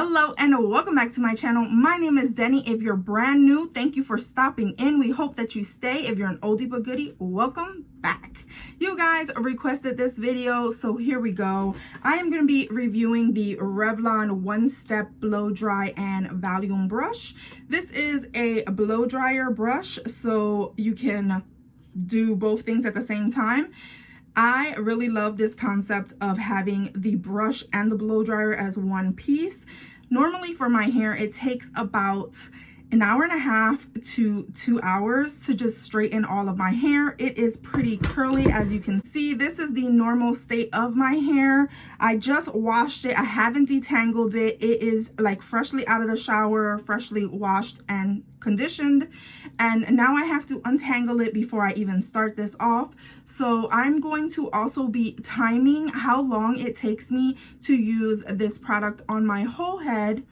Hello and welcome back to my channel. My name is Deni. If you're brand new, thank you for stopping in. We hope that you stay. If you're an oldie but goodie, welcome back. You guys requested this video, so here we go. I am going to be reviewing the Revlon One Step Blow Dry and Volume Brush. This is a blow dryer brush, so you can do both things at the same time. I really love this concept of having the brush and the blow dryer as one piece. Normally for my hair, it takes about an hour and a half to 2 hours to just straighten all of my hair. It is pretty curly, as you can see. This is the normal state of my hair. I just washed it. I haven't detangled it. It is like freshly out of the shower, freshly washed and conditioned, and now I have to untangle it before I even start this off. So I'm going to also be timing how long it takes me to use this product on my whole head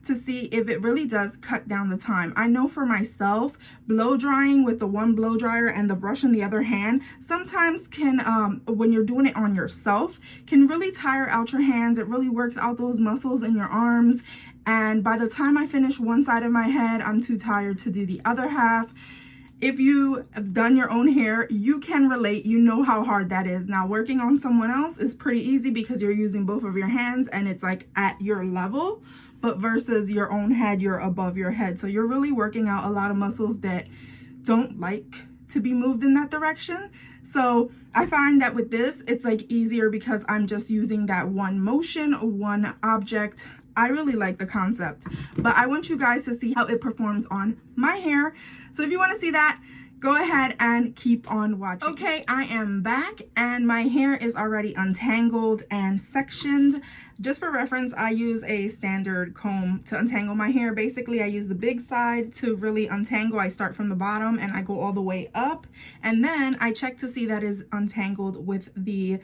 to see if it really does cut down the time. I know for myself, blow drying with the one blow dryer and the brush in the other hand sometimes can, when you're doing it on yourself, can really tire out your hands. It really works out those muscles in your arms. And by the time I finish one side of my head, I'm too tired to do the other half. If you have done your own hair, you can relate. You know how hard that is. Now, working on someone else is pretty easy because you're using both of your hands and it's like at your level. But versus your own head, you're above your head. So you're really working out a lot of muscles that don't like to be moved in that direction. So I find that with this, it's like easier because I'm just using that one motion, one object. I really like the concept, but I want you guys to see how it performs on my hair. So if you want to see that, go ahead and keep on watching. Okay, I am back and my hair is already untangled and sectioned. Just for reference, I use a standard comb to untangle my hair. Basically, I use the big side to really untangle. I start from the bottom and I go all the way up, and then I check to see that is untangled with the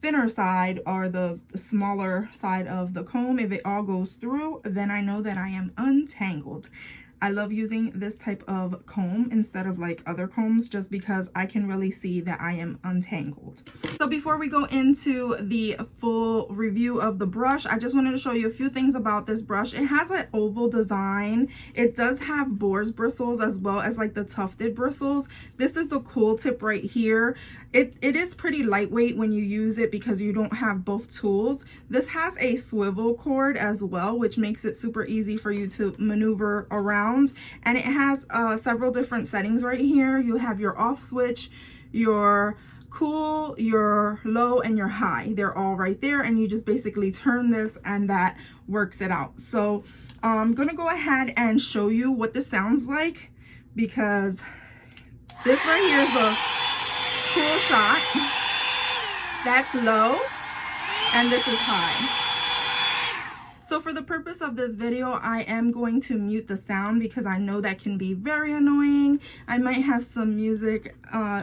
thinner side or the smaller side of the comb. If it all goes through, then I know that I am untangled. I love using this type of comb instead of like other combs just because I can really see that I am untangled. So before we go into the full review of the brush, I just wanted to show you a few things about this brush. It has an oval design. It does have boar's bristles as well as like the tufted bristles. This is the cool tip right here. It is pretty lightweight when you use it because you don't have both tools. This has a swivel cord as well, which makes it super easy for you to maneuver around. And it has several different settings right here. You have your off switch, your cool, your low, and your high. They're all right there, and you just basically turn this and that works it out. So I'm gonna go ahead and show you what this sounds like, because this right here is a cool shot, that's low, and this is high. So for the purpose of this video, I am going to mute the sound because I know that can be very annoying. I might have some music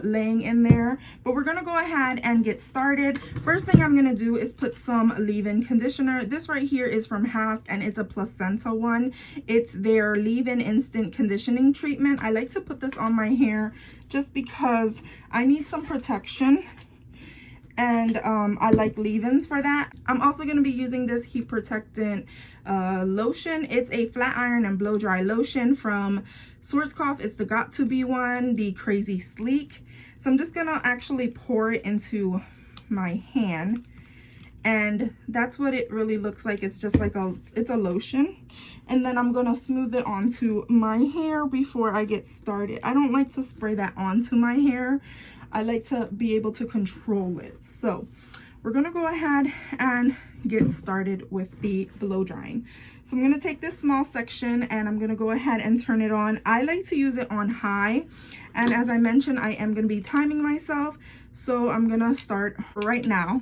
laying in there, but we're gonna go ahead and get started. First thing I'm gonna do is put some leave-in conditioner. This right here is from Hask and it's a placenta one. It's their leave-in instant conditioning treatment. I like to put this on my hair just because I need some protection. And I like leave-ins for that. I'm also going to be using this heat protectant lotion. It's a flat iron and blow dry lotion from Schwarzkopf. It's the Got To Be one, the Crazy Sleek. So I'm just going to actually pour it into my hand. And that's what it really looks like. It's just like it's a lotion. And then I'm going to smooth it onto my hair before I get started. I don't like to spray that onto my hair. I like to be able to control it. So we're gonna go ahead and get started with the blow drying. So I'm gonna take this small section and I'm gonna go ahead and turn it on. I like to use it on high. And as I mentioned, I am gonna be timing myself. So I'm gonna start right now.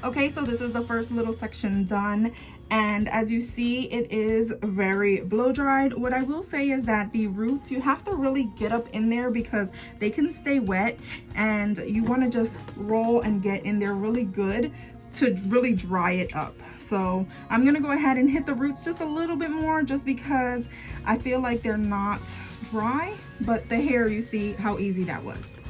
Okay, so this is the first little section done, and as you see, it is very blow dried. What I will say is that the roots, you have to really get up in there because they can stay wet, and you want to just roll and get in there really good to really dry it up. So I'm gonna go ahead and hit the roots just a little bit more, just because I feel like they're not dry, but the hair, you see how easy that was.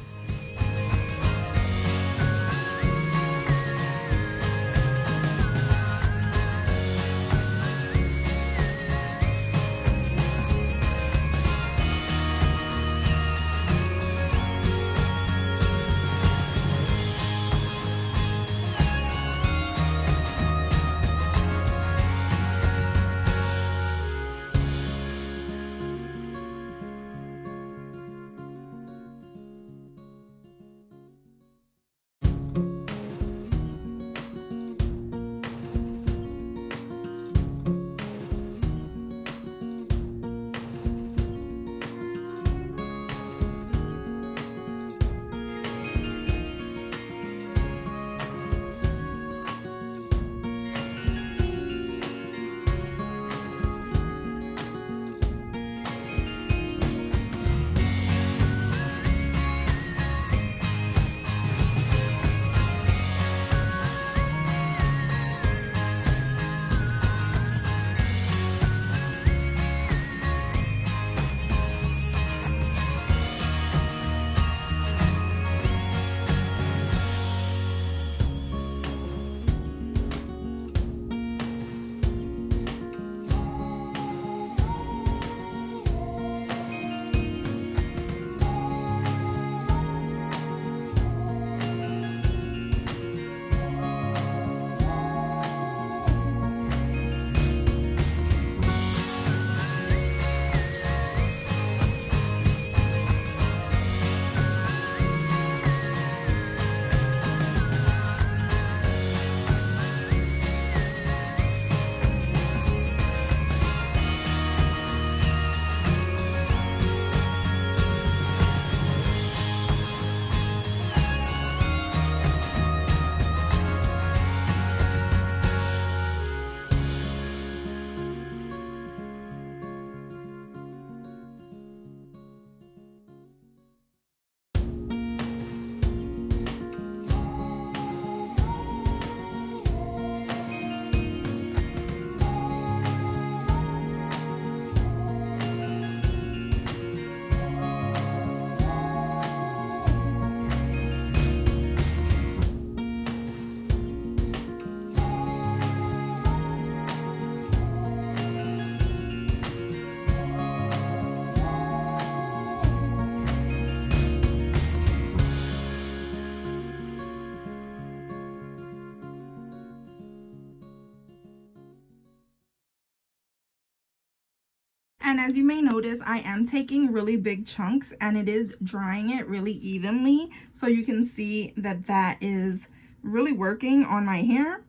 And as you may notice, I am taking really big chunks and it is drying it really evenly. So you can see that that is really working on my hair.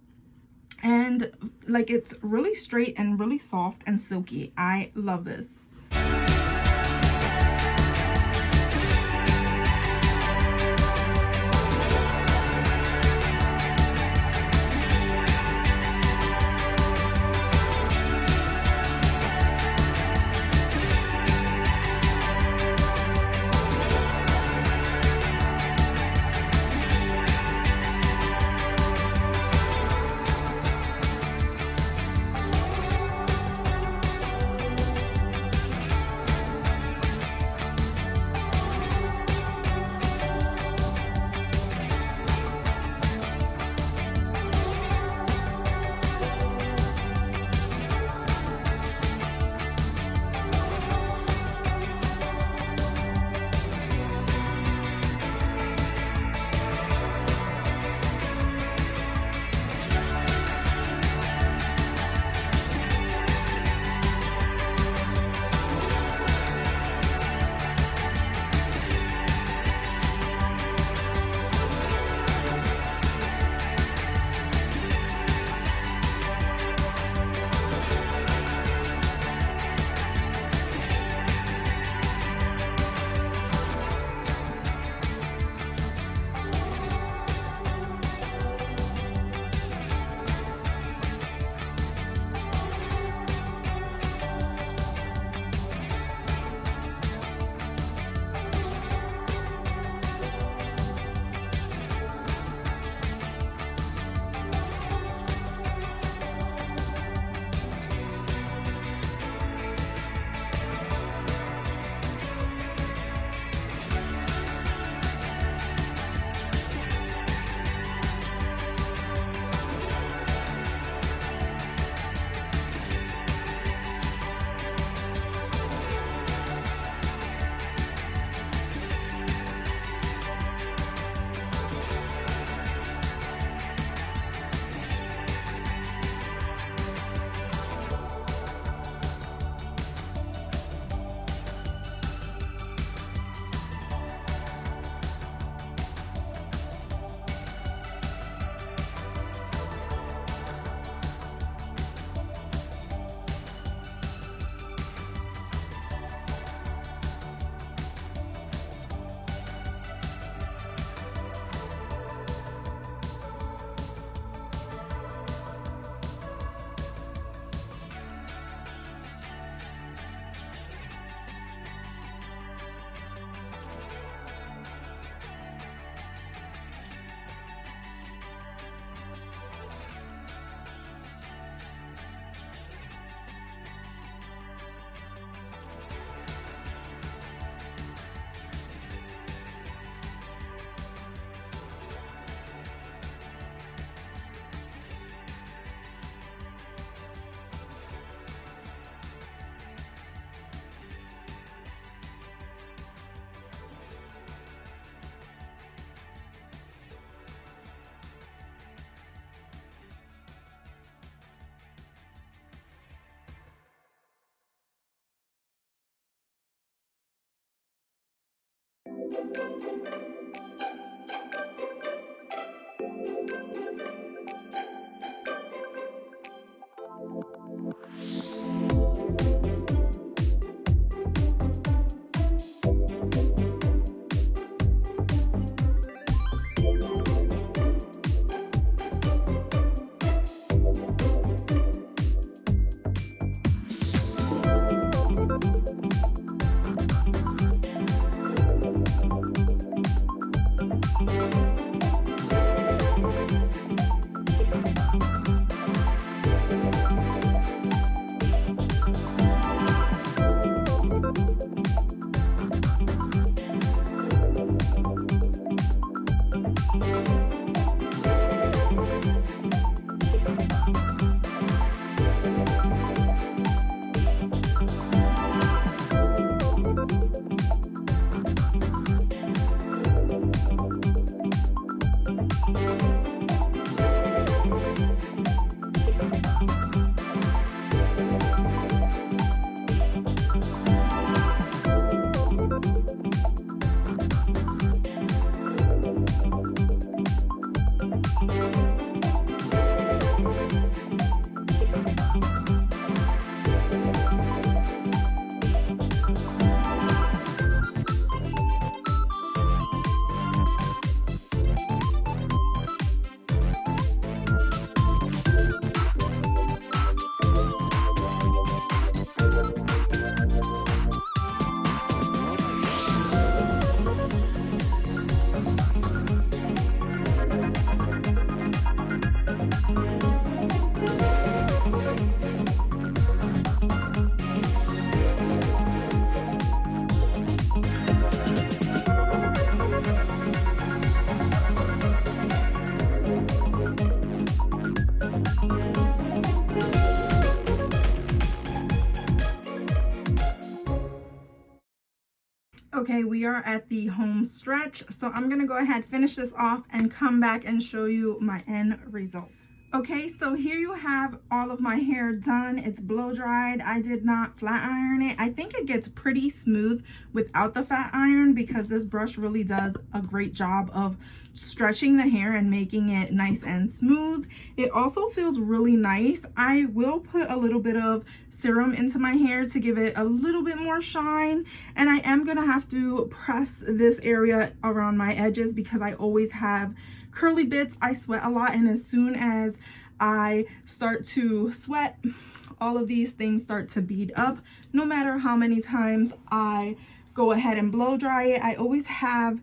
And like, it's really straight and really soft and silky. I love this. Okay, we are at the home stretch, so I'm gonna go ahead, finish this off, and come back and show you my end result. Okay, so here you have all of my hair done. It's blow dried. I did not flat iron it. I think it gets pretty smooth without the flat iron because this brush really does a great job of stretching the hair and making it nice and smooth. It also feels really nice. I will put a little bit of serum into my hair to give it a little bit more shine, and I am gonna have to press this area around my edges because I always have curly bits. I sweat a lot, and as soon as I start to sweat, all of these things start to bead up. No matter how many times I go ahead and blow dry it, I always have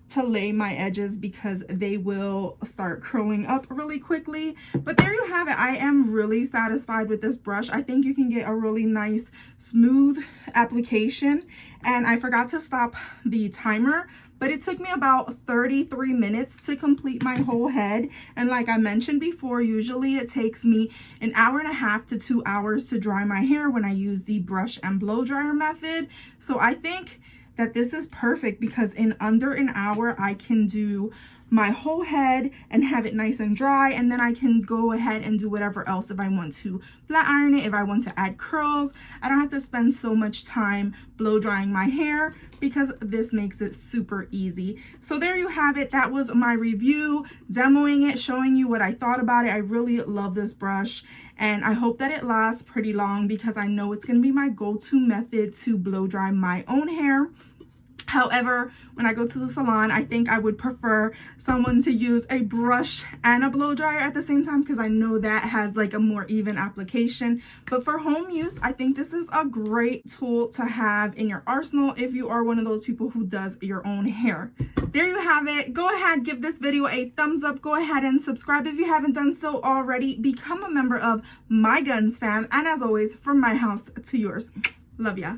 to lay my edges because they will start curling up really quickly. But there you have it. I am really satisfied with this brush. I think you can get a really nice smooth application, and I forgot to stop the timer, but it took me about 33 minutes to complete my whole head. And like I mentioned before, usually it takes me an hour and a half to 2 hours to dry my hair when I use the brush and blow dryer method. So I think that this is perfect because in under an hour I can do my whole head and have it nice and dry, and then I can go ahead and do whatever else. If I want to flat iron it, if I want to add curls, I don't have to spend so much time blow drying my hair because this makes it super easy. So there you have it. That was my review, demoing it, showing you what I thought about it. I really love this brush, and I hope that it lasts pretty long because I know it's going to be my go-to method to blow dry my own hair. However, when I go to the salon, I think I would prefer someone to use a brush and a blow dryer at the same time because I know that has like a more even application. But for home use, I think this is a great tool to have in your arsenal if you are one of those people who does your own hair. There you have it. Go ahead, give this video a thumbs up. Go ahead and subscribe if you haven't done so already. Become a member of my GonzFam. And as always, from my house to yours. Love ya.